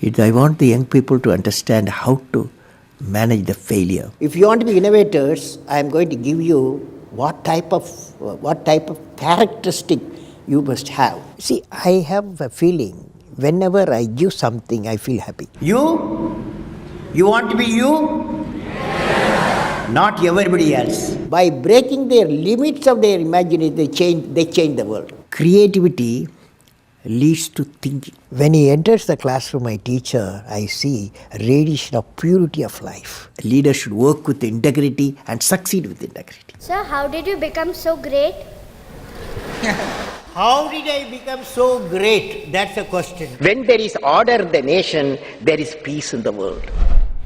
I want the young people to understand how to manage the failure. If you want to be innovators, I am going to give you what type of characteristic you must have. See, I have a feeling whenever I give something, I feel happy. You want to be you, not everybody else. By breaking their limits of their imagination, they change the world. Creativity leads to thinking. When he enters the classroom, my teacher, I see a radiation of purity of life. A leader should work with integrity and succeed with integrity. Sir, how did you become so great? How did I become so great? That's a question. When there is order in the nation, there is peace in the world.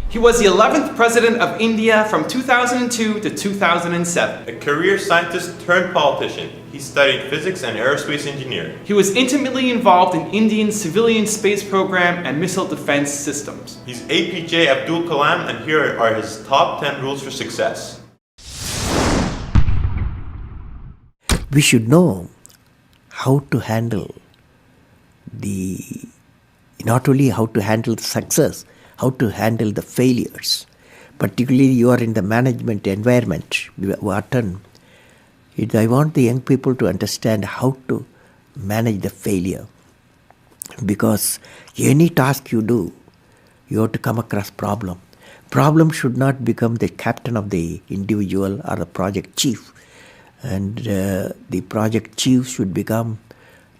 He was the 11th President of India from 2002 to 2007. A career scientist turned politician. He studied physics and aerospace engineering. He was intimately involved in India's civilian space program and missile defense systems. He's APJ Abdul Kalam, and here are his top 10 rules for success. We should know how to handle not only how to handle the success, how to handle the failures. Particularly you are in the management environment, Wharton. I want the young people to understand how to manage the failure. Because any task you do, you have to come across problem. Problem should not become the captain of the individual or the project chief. And the project chief should become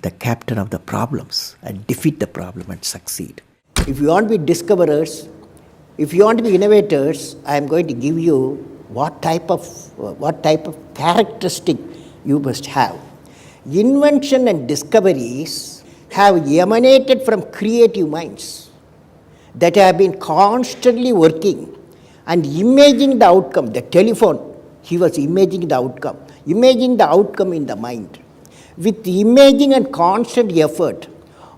the captain of the problems and defeat the problem and succeed. If you want to be discoverers, if you want to be innovators, I am going to give you what type of characteristic you must have. Invention and discoveries have emanated from creative minds that have been constantly working and imagining the outcome. The telephone, he was imagining the outcome in the mind. With imaging and constant effort,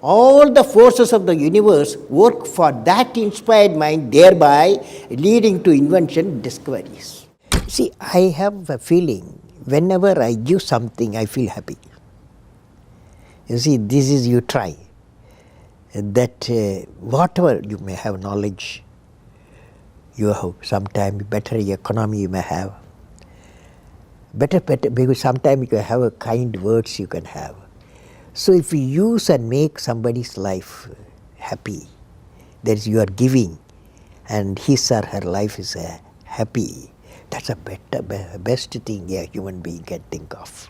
all the forces of the universe work for that inspired mind, thereby leading to invention and discoveries. See, I have a feeling whenever I give something, I feel happy. You see, this is you try. That whatever you may have knowledge, you have sometimes better economy you may have. Better, because sometimes you have a kind words you can have. So if you use and make somebody's life happy, that is you are giving, and his or her life is happy, that's a best thing a human being can think of.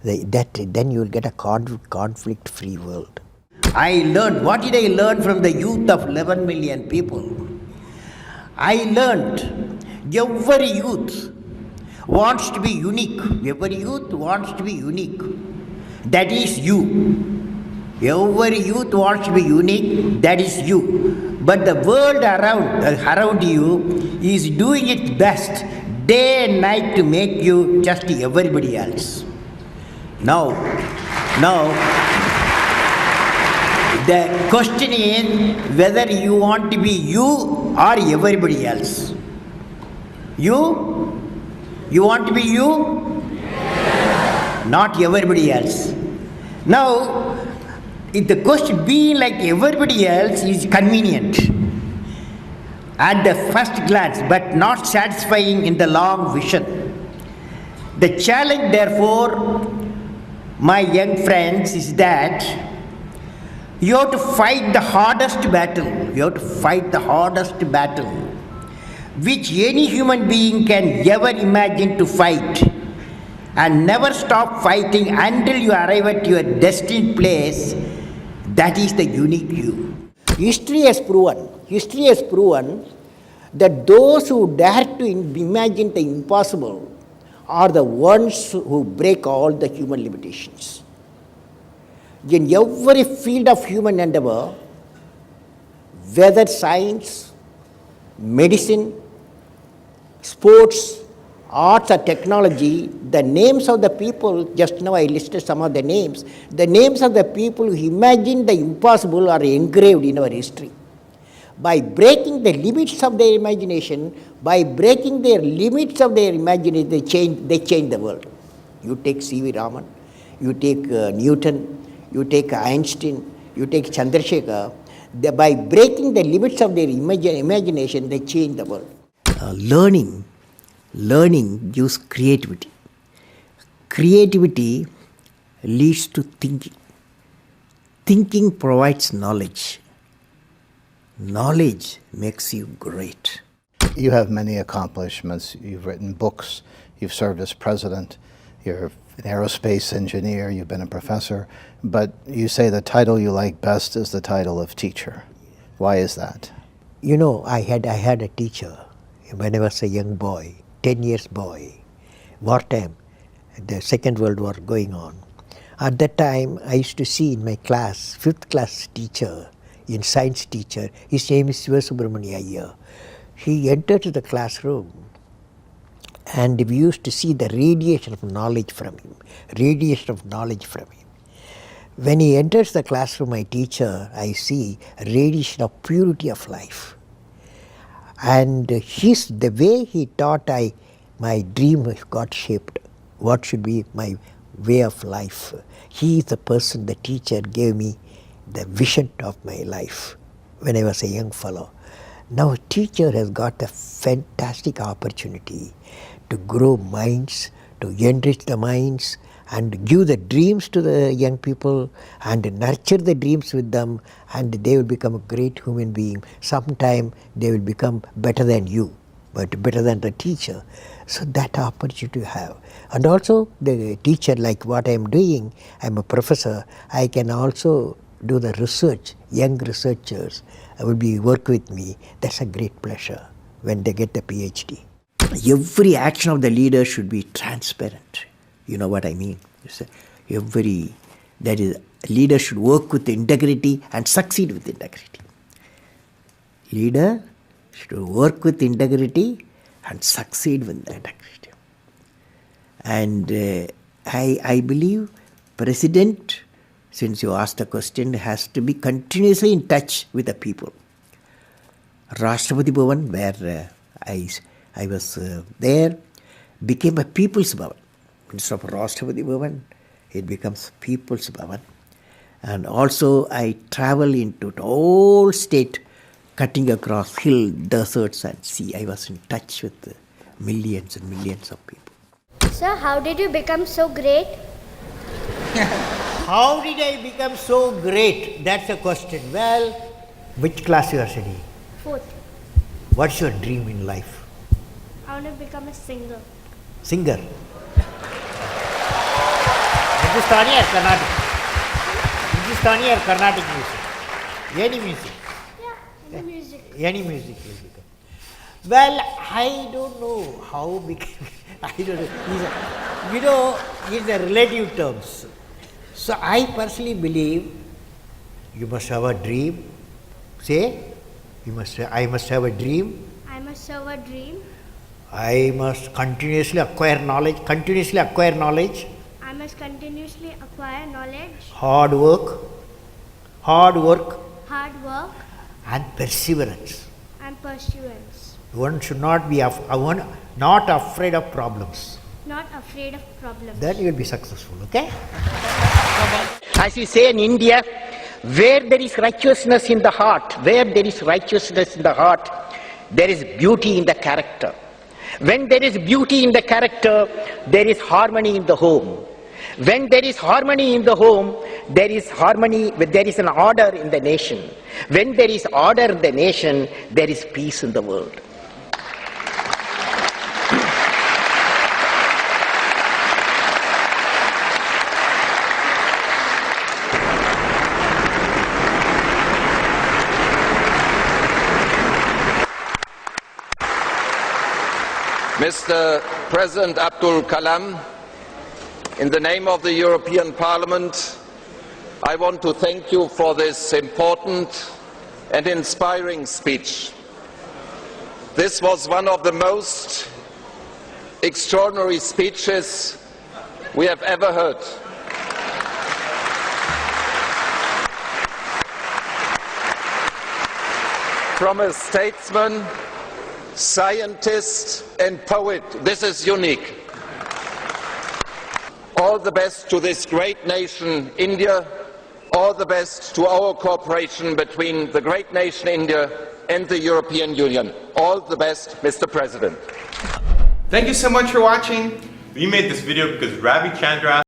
Then you will get a conflict-free world. What did I learn from the youth of 11 million people? I learned every youth wants to be unique. Every youth wants to be unique. That is you. Every youth wants to be unique. That is you. But the world around you is doing its best day and night to make you just everybody else. Now, the question is whether you want to be you or everybody else. You want to be you? Not everybody else. Now, if the question being like everybody else is convenient at the first glance, but not satisfying in the long vision. The challenge, therefore, my young friends, is that you have to fight the hardest battle. You have to fight the hardest battle which any human being can ever imagine to fight, and never stop fighting until you arrive at your destined place. That is the unique you. History has proven that those who dare to imagine the impossible are the ones who break all the human limitations. In every field of human endeavor, whether science, medicine, sports, arts or technology, the names of the people, just now I listed some of the names of the people who imagined the impossible are engraved in our history. By breaking the limits of their imagination, they change the world. You take C.V. Raman, you take Newton, you take Einstein, you take Chandrasekhar. By breaking the limits of their imagination, they change the world. Learning gives creativity. Creativity leads to thinking. Thinking provides knowledge. Knowledge makes you great. You have many accomplishments. You've written books. You've served as president. You're an aerospace engineer. You've been a professor. But you say the title you like best is the title of teacher. Why is that? You know, I had a teacher when I was a young boy, 10 years boy, wartime, the Second World War going on. At that time, I used to see in my class, 5th class teacher, in science teacher, his name is Subramania Iyer. He entered the classroom and we used to see the radiation of knowledge from him, When he enters the classroom, my teacher, I see a radiation of purity of life. And the way he taught, my dream got shaped. What should be my way of life? He is the person, the teacher gave me the vision of my life when I was a young fellow. Now a teacher has got a fantastic opportunity to grow minds, to enrich the minds, and give the dreams to the young people and nurture the dreams with them, and they will become a great human being. Sometime they will become better than you, but better than the teacher. So that opportunity you have. And also the teacher, like what I am doing, I am a professor, I can also do the research. Young researchers will work with me. That's a great pleasure when they get the PhD. Every action of the leader should be transparent. You know what I mean? Leader should work with integrity and succeed with integrity. Leader should work with integrity and succeed with integrity. And I believe President, since you asked the question, has to be continuously in touch with the people. Rashtrapati Bhavan, where I was there, became a People's Bhavan. Instead of Rashtrapati Bhavan, it becomes People's Bhavan. And also I travel into the whole state, cutting across hill, deserts and sea. I was in touch with millions and millions of people. Sir, how did you become so great? How did I become so great? That's the question. Well, which class you are studying? 4th. What's your dream in life? I want to become a singer. Singer. Hindustani or Carnatic? Hindustani or Carnatic music? Any music? Yeah, any music. Any music will become. Well, I don't know how became. I don't know. It's a relative terms. So I personally believe you must have a dream. Say, I must have a dream. I must have a dream. I must continuously acquire knowledge. I must continuously acquire knowledge. Hard work. Hard work. And perseverance. And pursuance. One should not be not afraid of problems. Not afraid of problems. Then you will be successful, okay? As we say in India, where there is righteousness in the heart, there is beauty in the character. When there is beauty in the character, there is harmony in the home. When there is harmony in the home, there is an order in the nation. When there is order in the nation, there is peace in the world. Mr. President Abdul Kalam, in the name of the European Parliament, I want to thank you for this important and inspiring speech. This was one of the most extraordinary speeches we have ever heard. From a statesman, scientist and poet, this is unique. All the best to this great nation, India. all the best to our cooperation between the great nation India and the European Union. All the best, Mr. President. Thank you so much for watching. We made this video because Ravi Chandra